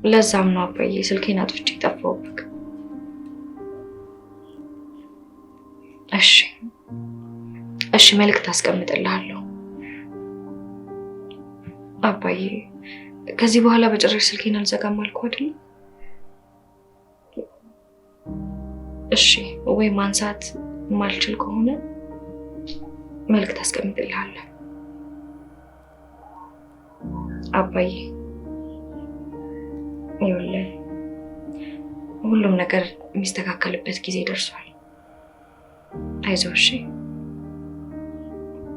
ለዛም ነው አባዬ ስልኬን አጥፍቼ ጠፋሁብክ። እሺ መልዕክት አስቀምጥልሃለሁ አባዬ። ከዚህ በኋላ በጭራሽ ስልኬን አልዘጋም አልኩህ አይደል? እሺ ወይ ማንሳት ማልችል ከሆነ መልዕክት አስቀምጥልሃለሁ አባዬ። ይኸውልህ ሁሉም ነገር የሚስተካከልበት ጊዜ ደርሷል። አይዞህ እሺ።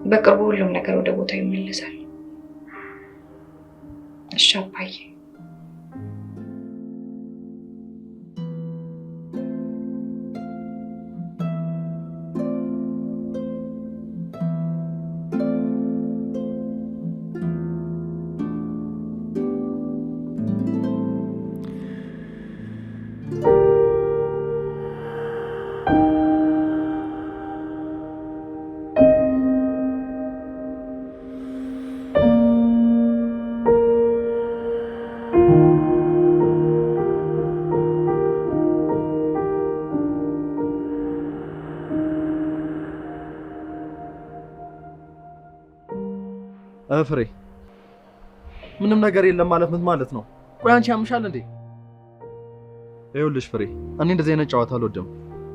በቅርቡ ሁሉም ነገር ወደ ቦታው ይመለሳል። እሺ አባዬ። ፍሬ ምንም ነገር የለም ማለት ምን ማለት ነው? ቆይ አንቺ ያምሻል እንዴ? ይኸውልሽ ፍሬ እኔ እንደዚህ አይነት ጨዋታ አልወድም።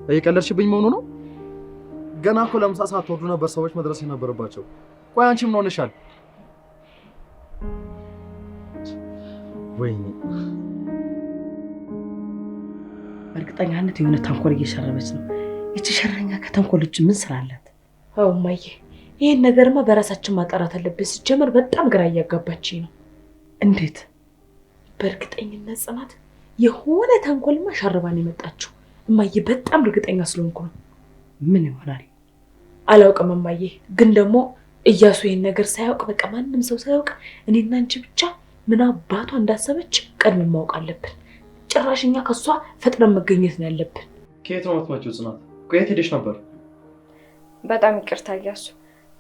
እየቀለድሽብኝ መሆኑ ነው? ገና እኮ ለምሳ ሰዓት ወርዱ ነበር ሰዎች መድረስ የነበረባቸው። ቆይ አንቺ ምን ሆነሻል? ወይኔ እርግጠኛነት የሆነ ተንኮል እየሸረበች ነው። እቺ ሸረኛ ከተንኮል ውጭ ምን ስራ አላት? አው ማዬ ይሄን ነገርማ በራሳችን ማጣራት አለብን። ሲጀመር በጣም ግራ እያጋባችኝ ነው። እንዴት? በእርግጠኝነት ጽናት የሆነ ተንኮልማ ሸርባን የመጣችው እማዬ በጣም እርግጠኛ ስለሆንኩ ነው። ምን ይሆናል አላውቅም እማዬ። ግን ደግሞ እያሱ ይሄን ነገር ሳያውቅ በቃ ማንም ሰው ሳያውቅ እኔና አንቺ ብቻ ምን አባቷ እንዳሰበች ቀድመን ማወቅ አለብን። ጭራሽኛ ከሷ ፈጥነን መገኘት ነው ያለብን። ከየት ነው የምትመጪው ጽናት? ቆየት ሄደሽ ነበር? በጣም ይቅርታ እያሱ፣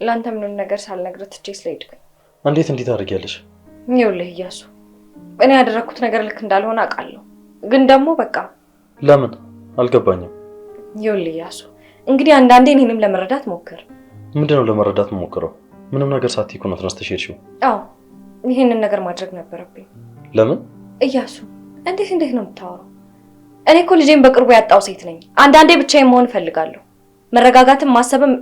ላንተ ምንም ነገር ሳልነግርህ ትቼ ስለሄድኩኝ። እንዴት እንዲህ ታደርጊያለሽ? ይኸውልህ እያሱ፣ እኔ ያደረኩት ነገር ልክ እንዳልሆነ አውቃለሁ። ግን ደግሞ በቃ ለምን አልገባኝም። ይኸውልህ እያሱ፣ እንግዲህ አንዳንዴ እኔንም ለመረዳት ሞክር። ምንድነው ለመረዳት ሞክረው? ምንም ነገር ሳትይ እኮ ነው ተነስተሽ ሄድሽው። አዎ ይሄንን ነገር ማድረግ ነበረብኝ። ለምን እያሱ? እንዴት ነው የምታወራው? እኔ እኮ ልጄን በቅርቡ ያጣው ሴት ነኝ። አንዳንዴ ብቻዬን መሆን እፈልጋለሁ። መረጋጋትም ማሰብም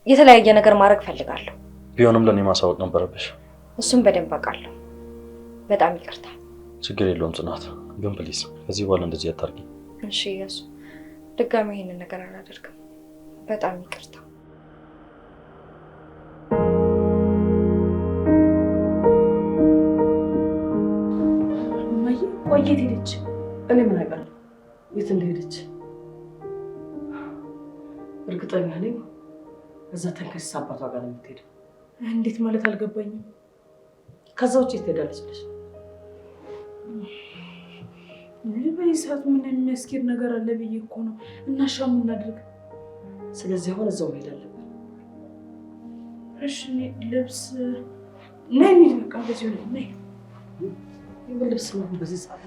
የተለያየ ነገር ማድረግ እፈልጋለሁ። ቢሆንም ለኔ ማሳወቅ ነበረብሽ። እሱም በደንብ አውቃለሁ። በጣም ይቅርታ። ችግር የለውም ጽናት፣ ግን ፕሊዝ ከዚህ በኋላ እንደዚህ አታርጊ። እሺ እያሱ፣ ድጋሚ ይሄንን ነገር አላደርግም። በጣም ይቅርታ። ቆየት ሄደች። እኔ ምን አውቃለሁ የት እንደሄደች። እርግጠኛ ነኝ እዛ ተንከስ አባቷ ጋር ነው የምትሄደው። እንዴት ማለት አልገባኝም። ከዛ ውጭ ትሄዳለች ብለሽ በዚህ ሰዓት ምን የሚያስኬድ ነገር አለ ብዬ እኮ ነው። እናሻ ምን እናድርግ? ስለዚህ አሁን እዛው መሄድ አለብን። እሺ ልብስ ነይ በቃ በዚህ ነው ነይ ልብስ ነው በዚህ ሰዓት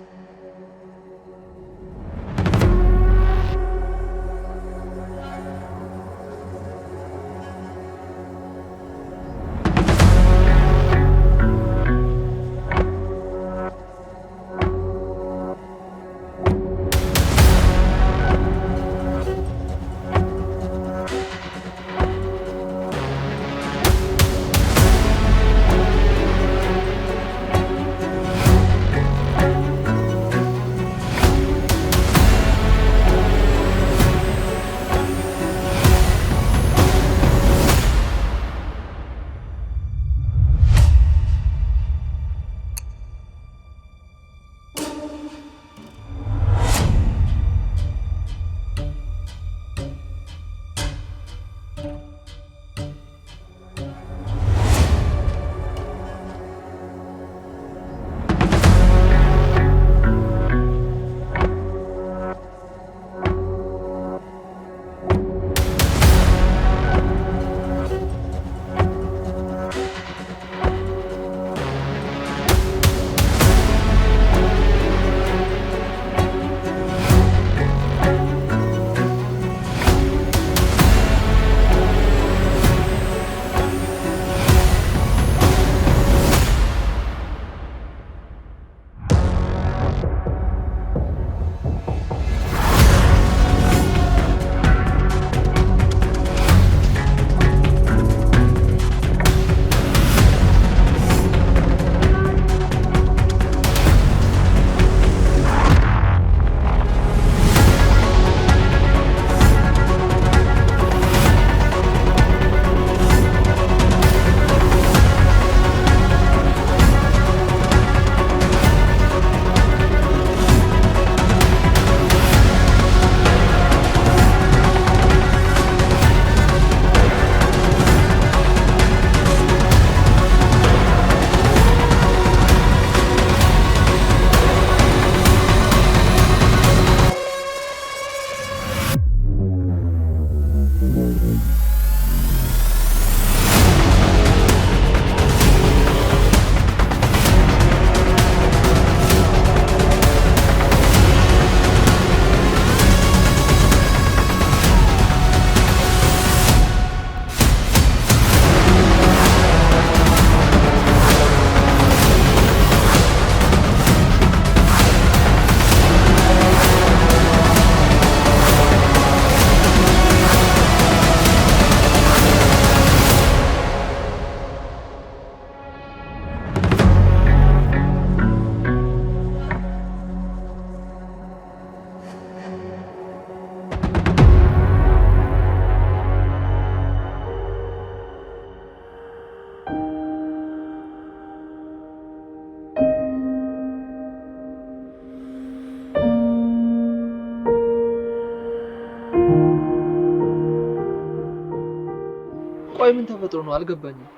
ቆይ ምን ተፈጥሮ ነው አልገባኝም።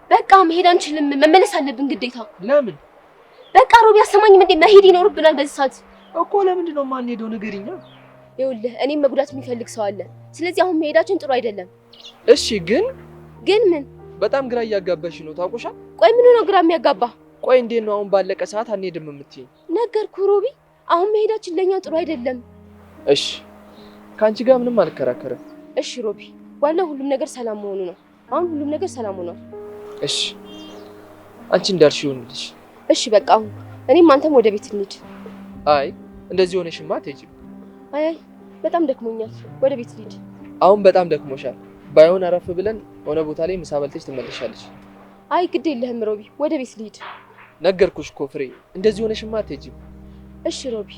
በቃ መሄድ አንችልም፣ መመለስ አለብን ግዴታ። ለምን? በቃ ሮቢ አሰማኝም እንዴ መሄድ ይኖርብናል በዚህ ሰዓት እኮ። ለምንድን ነው የማንሄደው? ንገሪኛ። ይኸውልህ እኔም መጉዳት የሚፈልግ ሰው አለ። ስለዚህ አሁን መሄዳችን ጥሩ አይደለም። እሺ ግን ምን? በጣም ግራ እያጋባሽ ነው ታውቁሻል። ቆይ ምን ነው ግራ የሚያጋባ? ቆይ እንዴት ነው አሁን ባለቀ ሰዓት አንሄድም የምትይኝ? ነገርኩህ ሮቢ፣ አሁን መሄዳችን ለኛ ጥሩ አይደለም። እሺ ከአንቺ ጋር ምንም አልከራከርም። እሺ ሮቢ፣ ዋናው ሁሉም ነገር ሰላም መሆኑ ነው። አሁን ሁሉም ነገር ሰላም ሆኗል። እሺ አንቺ እንዳልሽ ይሁንልሽ። እሺ በቃ አሁን እኔም አንተም ወደ ቤት እንሂድ። አይ እንደዚህ ሆነሽማ አትሄጂም። አይ በጣም ደክሞኛል፣ ወደ ቤት እንሂድ። አሁን በጣም ደክሞሻል። ባይሆን አረፍ ብለን ሆነ ቦታ ላይ ምሳ በልተሽ ትመለሻለሽ። አይ ግድ የለህም ሮቢ፣ ወደ ቤት ልሂድ። ነገርኩሽ እኮ ፍሬ፣ እንደዚህ ሆነሽማ አትሄጂም። እሺ ሮቢ።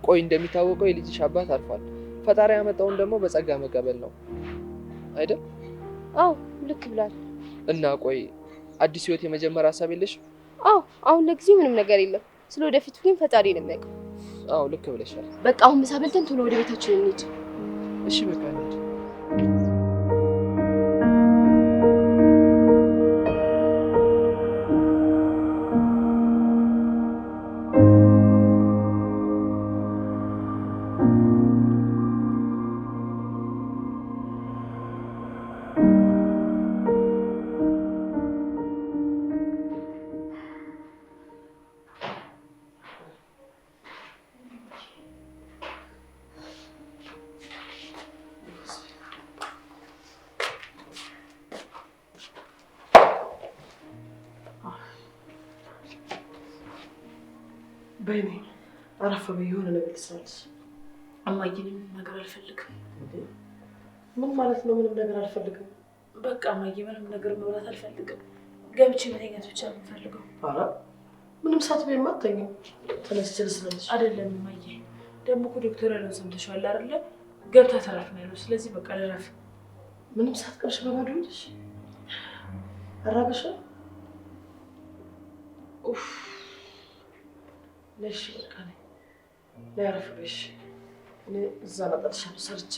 ቆይ እንደሚታወቀው የልጅሽ አባት አርፏል። ፈጣሪ ያመጣውን ደግሞ በጸጋ መቀበል ነው አይደል? አዎ ልክ ብላል። እና ቆይ አዲስ ህይወት የመጀመር ሀሳብ የለሽ? አዎ አሁን ለጊዜው ምንም ነገር የለም። ስለ ወደፊቱ ግን ፈጣሪ ነው የሚያውቀው። አዎ ልክ ብለሻል። በቃ አሁን ምሳ በልተን ቶሎ ወደ ቤታችን እንሂድ። እሺ በቃ እንሂድ። በይኔ አረፍ በይ፣ የሆነ ነገር ትሰራለች። እማዬ ምንም ነገር አልፈልግም። ምን ማለት ነው? ምንም ነገር አልፈልግም? በቃ እማዬ ምንም ነገር መብላት አልፈልግም። ገብቼ መተኛት ብቻ ነው የምፈልገው። ኧረ ምንም ሳትበይማ አትተኝም። ተነስቼ ልስራልሽ። አይደለም እማዬ፣ ደግሞ እኮ ዶክተር ያለውን ሰምተሻል አይደለ? ገብታ ተረፍ ነው ያለው። ስለዚህ በቃ ልረፍ። ምንም ሳትቀርሽ በባዶ ሄደሽ አራበሻ። ኡፍ ለሽ በቃ ላይ አረፍ በይሽ። እኔ እዛ መጣልሻለሁ ሰርቼ።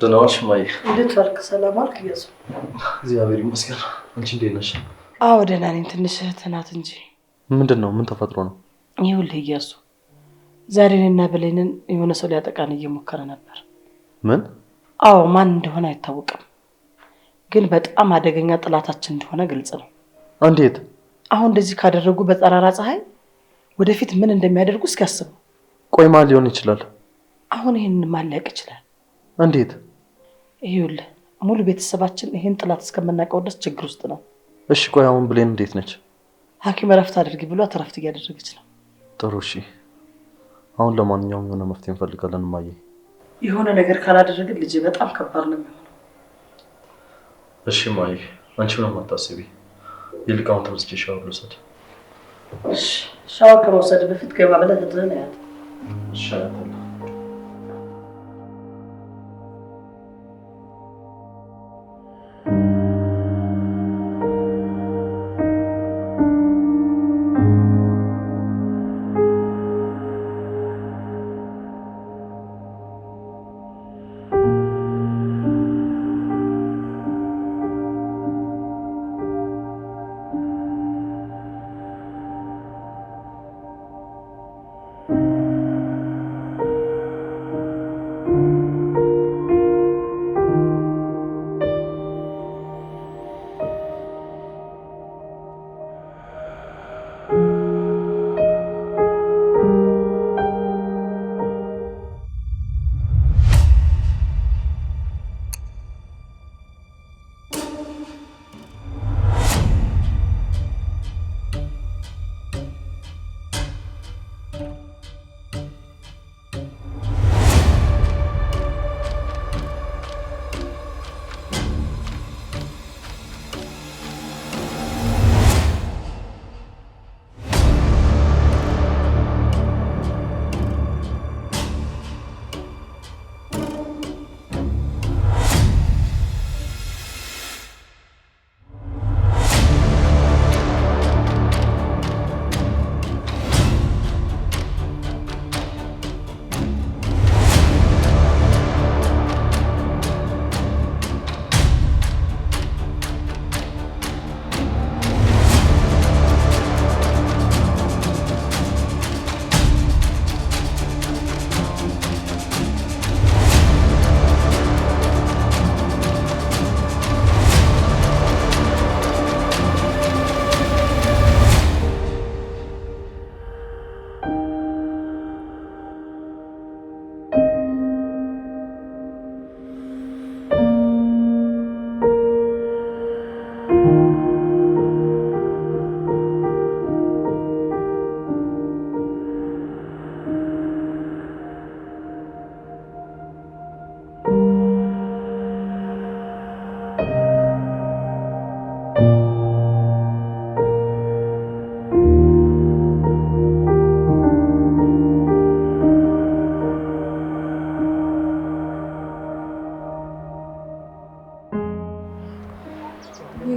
ደህና ዋልሽ እማዬ? እንዴት ዋልክ? ሰላም ዋልክ? እያሱ እግዚአብሔር ይመስገን። አንቺ እንዴት ነሽ? አዎ ደህና ነኝ። ትንሽ እህትህ ናት እንጂ። ምንድን ነው? ምን ተፈጥሮ ነው? ይኸውልህ እያሱ፣ ዛሬ እኔና ብሌንን የሆነ ሰው ሊያጠቃን እየሞከረ ነበር። ምን? አዎ ማን እንደሆነ አይታወቅም፣ ግን በጣም አደገኛ ጥላታችን እንደሆነ ግልጽ ነው። እንዴት? አሁን እንደዚህ ካደረጉ በጠራራ ፀሐይ ወደፊት ምን እንደሚያደርጉ እስኪ አስቡ። ቆይ ማን ሊሆን ይችላል? አሁን ይሄንን ማን ሊያውቅ ይችላል? እንዴት? ይኸውልህ ሙሉ ቤተሰባችን ይሄን ጥላት እስከምናውቀው ድረስ ችግር ውስጥ ነው። እሺ ቆይ አሁን ብሌን እንዴት ነች? ሐኪም እረፍት አድርጊ ብሏት እረፍት እያደረገች ነው። ጥሩ እሺ። አሁን ለማንኛውም የሆነ መፍትሄ እንፈልጋለን እማዬ። የሆነ ነገር ካላደረግን ልጄ በጣም ከባድ ነው የሚሆነው። እሺ እማዬ፣ አንቺ ምንም አታስቢ። ይልቅ አሁን ተመስጬ ሻወር ልውሰድ። እሺ ሻወር ከመውሰድ በፊት ገባ ብለህ ትድረን ያለ እሺ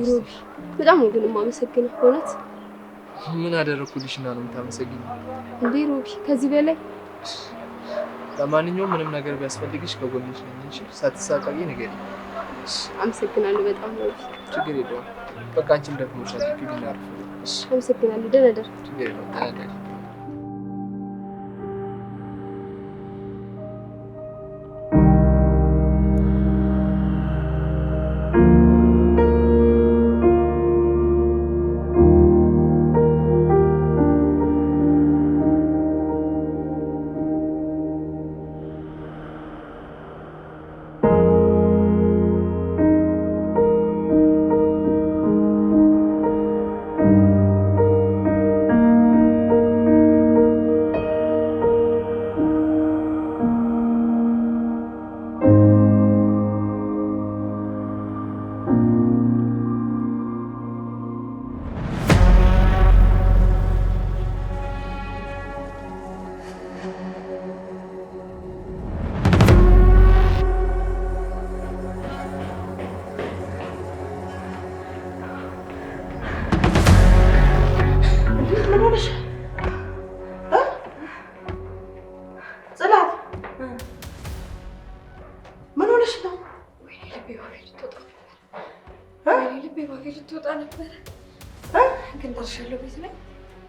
ሮቢ በጣም ነው ግን የማመሰግነው እውነት። ምን አደረኩልሽና ነው የምታመሰግኝ? እንዴ ሮቢ ከዚህ በላይ ለማንኛውም ምንም ነገር ቢያስፈልግሽ ከጎንሽ ነኝ እንጂ ሳትሳቀቂ ንገሪኝ። አመሰግናለሁ በጣም ሮቢ። ችግር የለውም። በቃ አንቺም ደክሞሻል። ግቢና አርፍ። አመሰግናለሁ። ደህና እደር። ችግር የለውም። ደህና እደር።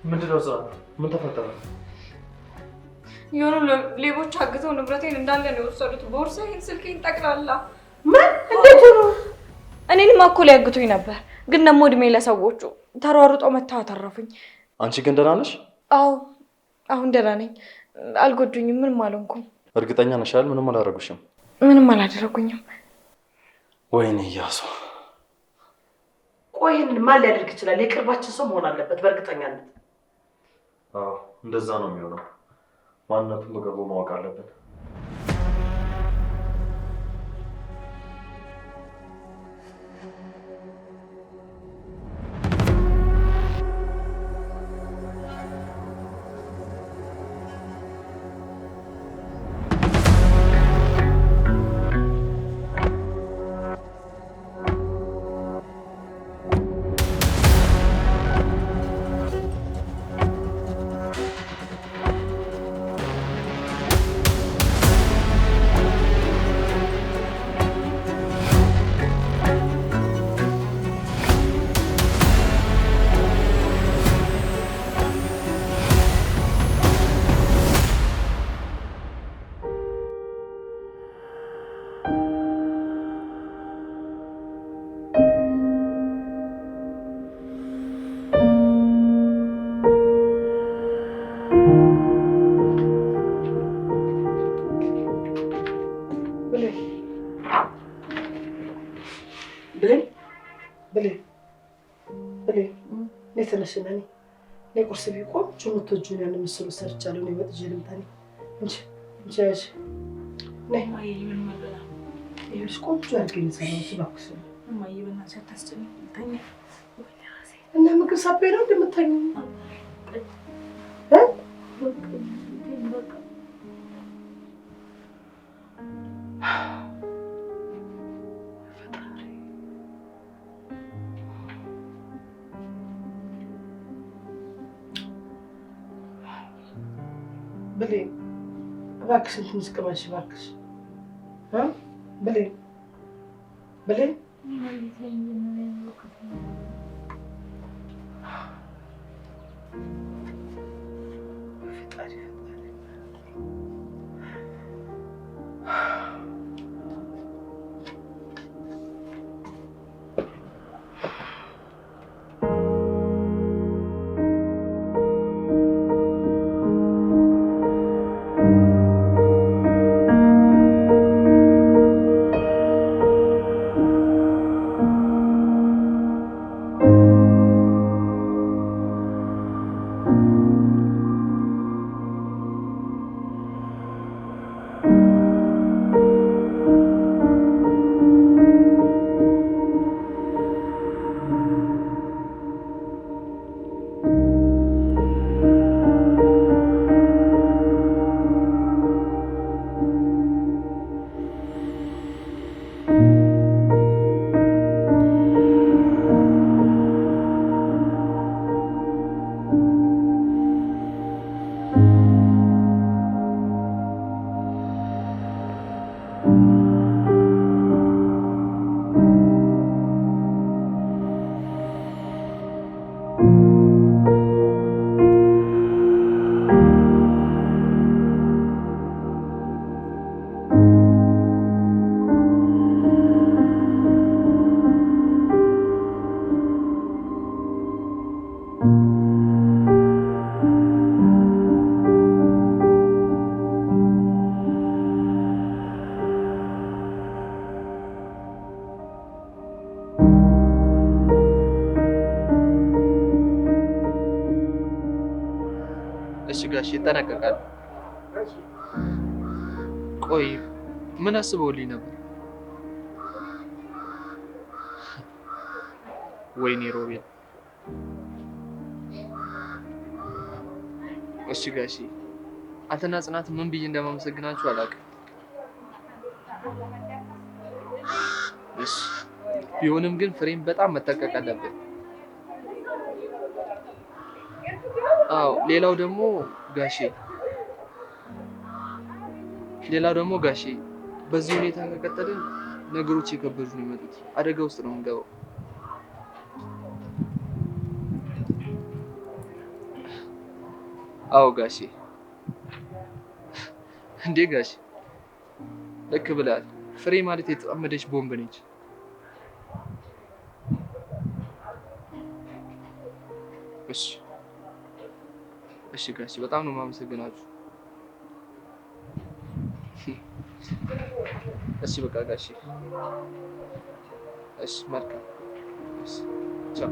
ምንድነው ዛሬ? ምን ተፈጠረ? የሆኑ ሌቦች አግተው ንብረቴን እንዳለ ነው የወሰዱት። ቦርሳዬን፣ ስልኬን ጠቅላላ። ምን? እንዴት ሆኖ? እኔንም እኮ ሊያግቱኝ ነበር፣ ግን ደግሞ እድሜ ለሰዎቹ ተሯሩጠው መተው አተረፉኝ። አንቺ ግን ደህና ነሽ? አዎ አሁን ደህና ነኝ። አልጎዱኝም፣ ምንም አልሆንኩም። እርግጠኛ ነሽ አይደል? ምንም አላደረጉሽም? ምንም አላደረጉኝም። ወይኔ እያሱ። ቆይ ይህንን ማን ሊያደርግ ይችላል? የቅርባችን ሰው መሆን አለበት በእርግጠኛነት። አዎ እንደዛ ነው የሚሆነው። ማንነቱን በቅርቡ ማወቅ አለብን። ተነሽነኝ ለቁርስ ቢቆም ቹምቶጁን ያን መስሎ ሰርቻለሁ ነው ወጥጄ ልምታኒ እንጂ እንጂ ነይ ማየ ምን መበላ ይኸውልሽ ቆንጆ አድርገኝ ሰራው እባክሽ ማየ በእናትሽ አታስጨንቂ ተኛ እና ምግብ ሳቤ ነው እንደምታኝ ብሌን እባክሽን ትንሽ ቅመሽ እባክሽ ብሌን ብሌን እሺ ጋሽ ይጠነቀቃል። ቆይ ምን አስበውልኝ ነበር? ወይኔ ሮቤል። እሺ ጋሽ አንተና ጽናት ምን ብዬ እንደማመሰግናችሁ አላውቅም። እሺ ቢሆንም ግን ፍሬም በጣም መጠንቀቅ አለብን። አዎ ሌላው ደግሞ ጋሼ በዚህ ሁኔታ ከቀጠልን ነገሮች የከበዱ ነው የሚመጡት። አደጋ ውስጥ ነው የምንገባው። አዎ ጋሼ። እንዴ ጋሼ ልክ ብለሃል። ፍሬ ማለት የተጠመደች ቦምብ ነች። እሺ ጋሼ በጣም ነው የማመሰግናችሁ። እሺ በቃ ጋሼ። እሺ መልካም። እሺ ቻው።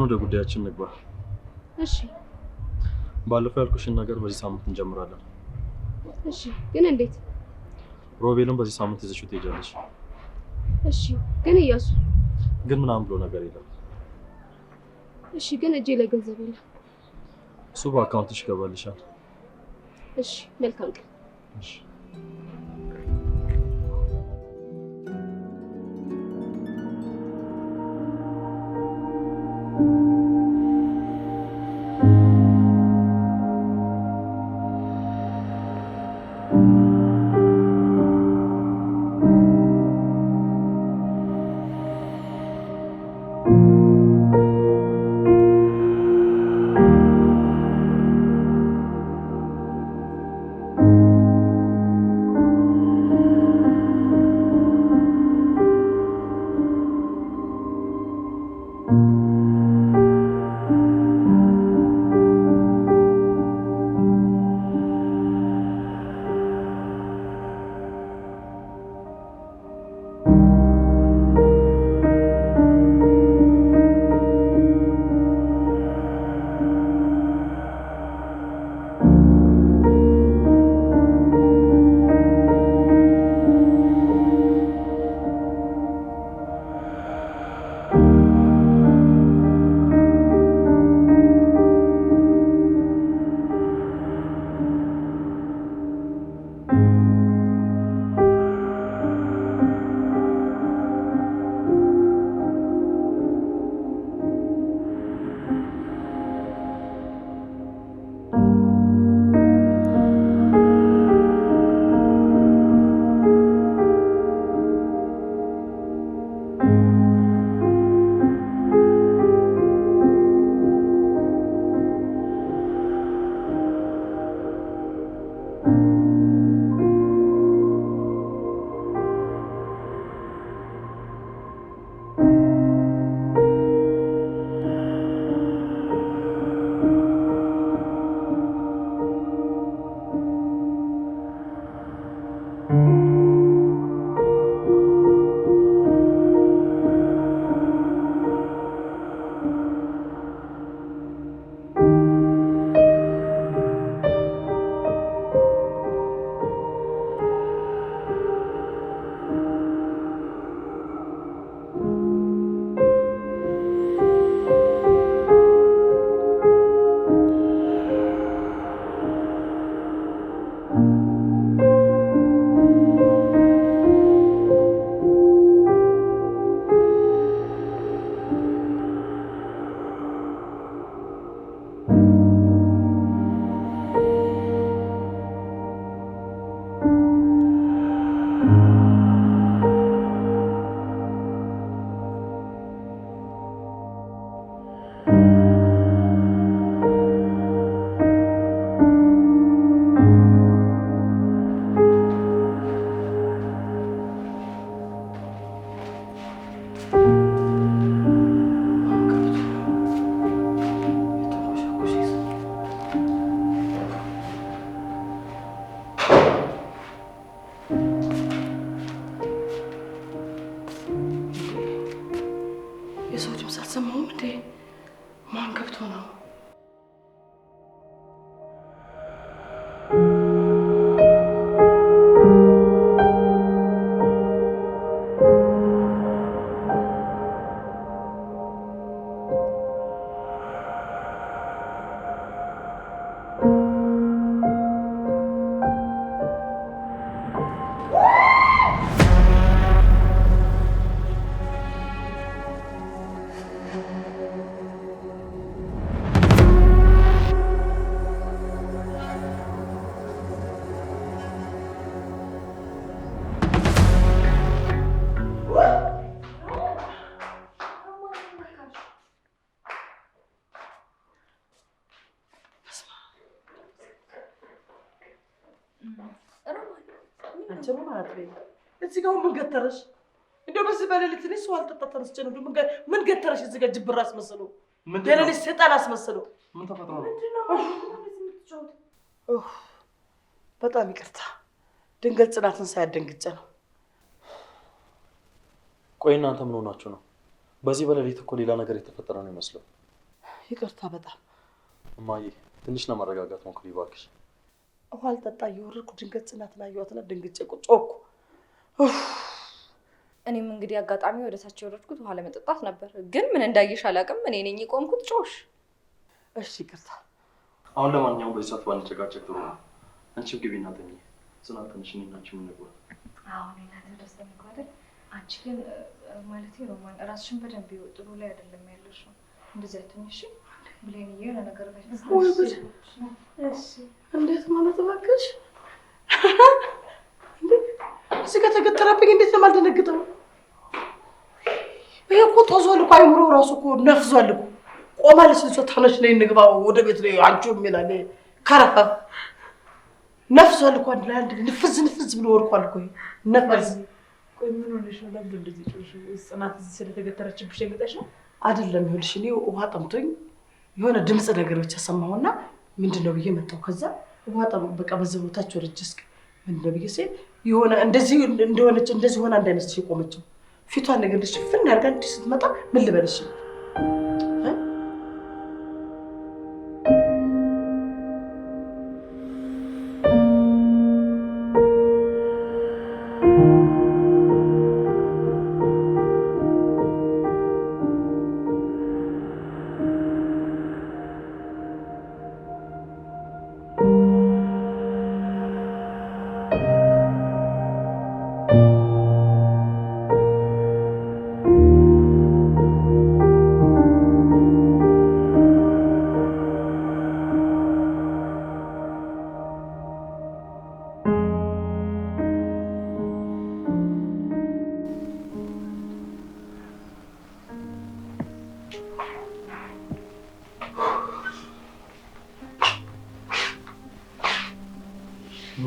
ወደ ጉዳያችን እንግባ። እሺ ባለፈው ያልኩሽን ነገር በዚህ ሳምንት እንጀምራለን። እሺ ግን እንዴት? ሮቤልን በዚህ ሳምንት ይዘሽው ትሄጃለሽ። እሺ ግን እያሱ ግን ምናምን ብሎ ነገር የለም። እሺ ግን እጄ ላይ ገንዘብ የለም። እሱ በአካውንትሽ ይገባልሻል። እሺ መልካም ቀን። እሺ የሰው ድምፅ አልሰማሁም እንዴ? ማን ገብቶ ነው? አንቺ ነው ማለት ነው። እዚህ ጋር ምን ገተረሽ? እንደው በዚህ በሌሊት እኔ ሰው አልጠጣ ተነስቼ ነው። ምን ገተረሽ? እዚህ ጋር ጅብራ አስመስሎ በሌሊት ሰይጣን አስመስሎ ምን ተፈጥሮ ነው? በጣም ይቅርታ፣ ድንገት ጽናትን ሳያደንግጬ ነው። ቆይ እናንተ ምን ሆናችሁ ነው? በዚህ በሌሊት እኮ ሌላ ነገር የተፈጠረ ነው ይመስለው። ይቅርታ በጣም እማዬ፣ ትንሽ ለመረጋጋት ሞክሪ እባክሽ። ውሃ አልጠጣ እየወረድኩ ድንገት ጽናትን አየኋትና ደንግጬ ጮኩ። እኔም እንግዲህ አጋጣሚ ወደ ታች የወረድኩት ውሃ ለመጠጣት ነበር፣ ግን ምን እንዳየሽ አላውቅም። እኔ ነኝ የቆምኩት። ጮሽ። እሺ ይቅርታ። አሁን ለማንኛውም በዚህ ሰዓት ባንጨቃጨቅ ጥሩ ነው። አንቺም ግቢና ተኚ። ጽናት ትንሽ እኔና አንቺ የምንግባ። አሁን እናንተ ደስ የሚባለው አንቺ ግን ማለት ሮማን ራስሽን በደንብ ጥሩ ላይ አይደለም ያለሽ ነው። እንደዚህ አትንሽ ብሌን የሆነ ነገር እሺ እንዴት ማለት እባክሽ? እዚህ ከተገተረብኝ እንዴት ነው የማልደነግጠው? ይሄ እኮ ጦዟል እኮ አይምሮ ራሱ እኮ ነፍዟል እኮ። ቆማለች ልጅ ታነሽ ነይ እንግባ ወደ ቤት ነው አንቺው የሚላል ከረፈፍ ነፍሷል እኮ አንድ ላይ አንድ ንፍዝ ብሎ ወርቋል እኮ ነፍዝ። ቆይ ምን ሆነሽ ነው? ለምን እንደዚህ ጮሽ? ጽናት እዚህ ስለተገተረችብሽ ደንግጠሽ ነው? አይደለም ይኸውልሽ፣ እኔ ውሃ ጠምቶኝ የሆነ ድምፅ ነገር ብቻ ሰማሁና ምንድነው ብዬ መጣሁ። ከዛ ውሃ በቃ በዚህ ቦታች ወርጅ እስኪ ምንድነው ብዬ ሲል የሆነ እንደዚህ እንደሆነች እንደዚህ ሆና እንዳይመስልሽ የቆመችው ፊቷን ነገር ልሽፍን አድርጋ እንዲህ ስትመጣ ምን ልበልሽ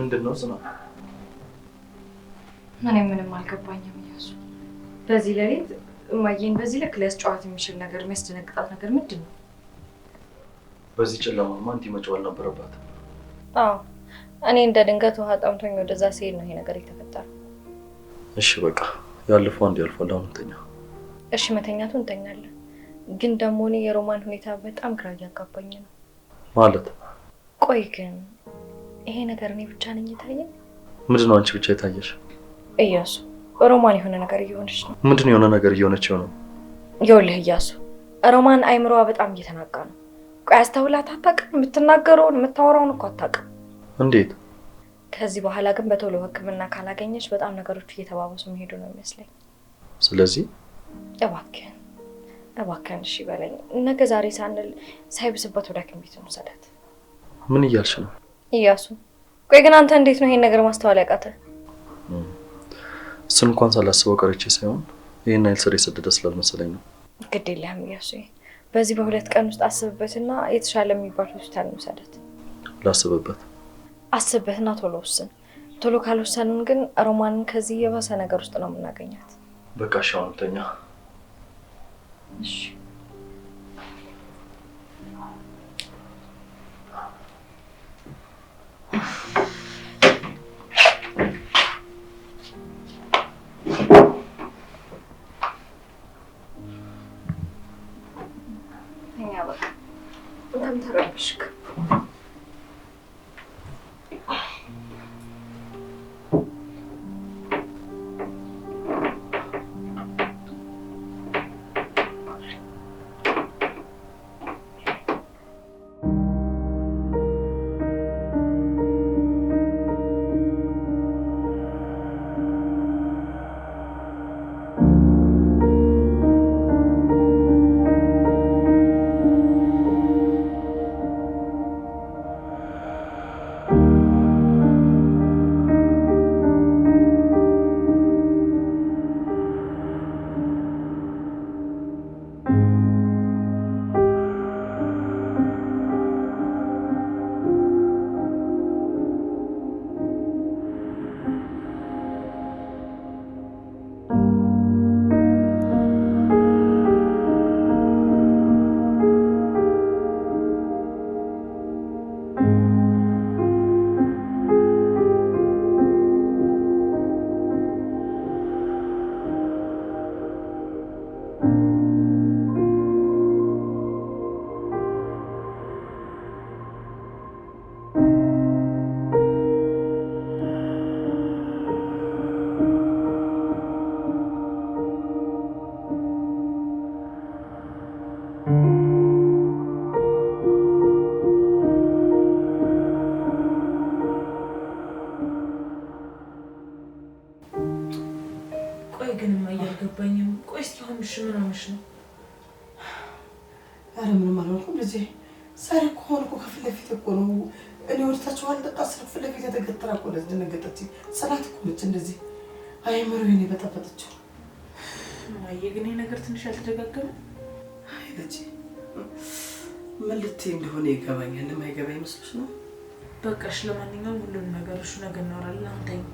ምንድነው ጽናት? እኔ ምንም አልገባኝም እያሱ። በዚህ ሌሊት እማዬን በዚህ ልክ ሊያስጨዋት የሚችል ነገር የሚያስደነግጣት ነገር ምንድን ነው? በዚህ ጨለማማ እንዲህ መጫወት አልነበረባትም። አዎ እኔ እንደ ድንገት ውሃ ጠምቶኝ ወደዛ ሲሄድ ነው ይሄ ነገር የተፈጠረው። እሺ በቃ ያለፈው አንድ ያልፋል። አሁን እንተኛ። እሺ መተኛቱ እንተኛለን። ግን ደግሞ እኔ የሮማን ሁኔታ በጣም ግራ እያጋባኝ ነው። ማለት? ቆይ ግን ይሄ ነገር እኔ ብቻ ነኝ የታየኝ? ምንድነው አንቺ ብቻ የታየሽ? እያሱ ሮማን የሆነ ነገር እየሆነች ነው። ምንድነው የሆነ ነገር እየሆነች ነው? ይኸውልህ እያሱ ሮማን አይምሮዋ በጣም እየተናጋ ነው። ቆይ አስተውላት አታውቅም? የምትናገረውን የምታወራውን እኮ አታውቅም። እንዴት? ከዚህ በኋላ ግን በቶሎ ሕክምና ካላገኘች በጣም ነገሮች እየተባባሱ መሄዱ ነው የሚመስለኝ። ስለዚህ እባክህን እሺ በለኝ። ነገ ዛሬ ሳንል ሳይብስበት ወደ ሐኪም ቤት እንውሰዳት። ምን እያልሽ ነው እያሱ? ቆይ ግን አንተ እንዴት ነው ይሄን ነገር ማስተዋል ያቃተህ? እሱን እንኳን ሳላስበው ቀርቼ ሳይሆን ይሄን አይል ስር የሰደደ ስላልመሰለኝ ነው። ግድ የለህም እያሱ፣ በዚህ በ2 ቀን ውስጥ አስብበትና የተሻለ የሚባል ሆስፒታል እንውሰዳት። ላስብበት? አስብበትና ቶሎ ወስን። ቶሎ ካልወሰንን ግን ሮማንን ከዚህ የባሰ ነገር ውስጥ ነው የምናገኛት። በቃ እሺ አሁን ተኛ። እሺ በጣም ተረብሽክ። ቆይ ግን አልገባኝም። ቆይ እስኪ አሁን እሺ ምን ሆነሽ ነው? ኧረ ምንም አልሆንኩም ልጄ። ዛሬ እኮ ሆነ እኮ ከፊት ለፊት እኮ ነው። እኔ ወደታችሁ አልጠጣ ስልክ ፊት ለፊት የተገተራ እኮ ደነገጠች። ጽናት እኮ ነች እንደዚህ አይምሮዬን የበጠበጠችው። እማዬ ግን ይሄ ነገር ትንሽ አልተደጋገመም? አይ ልጄ ምን ልትይ እንደሆነ ይገባኛል። የማይገባ ይመስልሽ ነው? በቃ እሺ፣ ለማንኛውም ሁሉንም ነገር እሺ ነገ እናወራለን። አሁን ተይኝ።